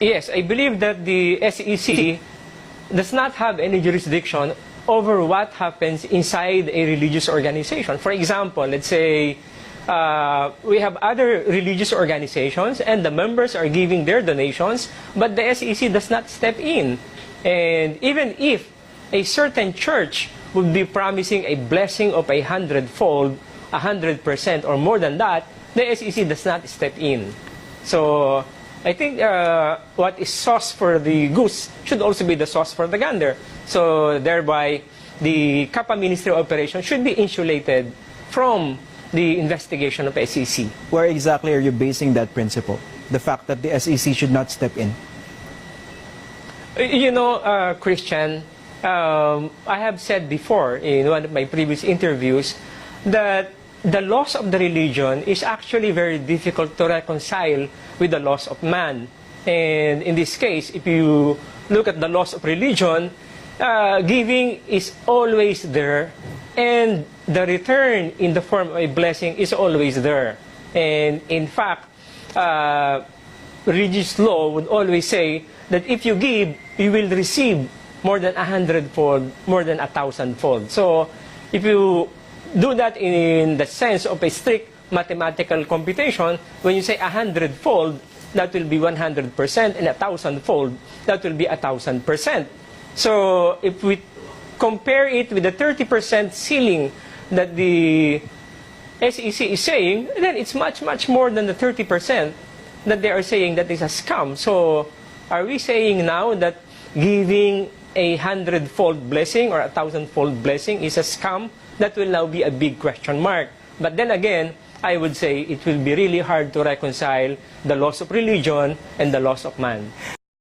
Yes, I believe that the SEC does not have any jurisdiction over what happens inside a religious organization. For example, let's say we have other religious organizations and the members are giving their donations, but the SEC does not step in. And even if a certain church would be promising a blessing of 100-fold, 100% or more than that, the SEC does not step in. So I think what is sauce for the goose should also be the sauce for the gander. So thereby, the Kapa Ministry of Operations should be insulated from the investigation of SEC. Where exactly are you basing that principle? The fact that the SEC should not step in? You know, Christian, I have said before in one of my previous interviews that the loss of the religion is actually very difficult to reconcile with the loss of man. And in this case, if you look at the loss of religion, giving is always there, and the return in the form of a blessing is always there. And in fact, religious law would always say that if you give, you will receive more than 100-fold, more than 1,000-fold. So if you do that in the sense of a strict mathematical computation, when you say 100-fold, that will be 100%, and 1,000-fold, that will be 1,000%. So if we compare it with the 30% ceiling that the SEC is saying, then it's much, much more than the 30% that they are saying that is a scam. So are we saying now that giving a 100-fold blessing or 1,000-fold blessing is a scam? That will now be a big question mark. But then again, I would say it will be really hard to reconcile the loss of religion and the loss of man.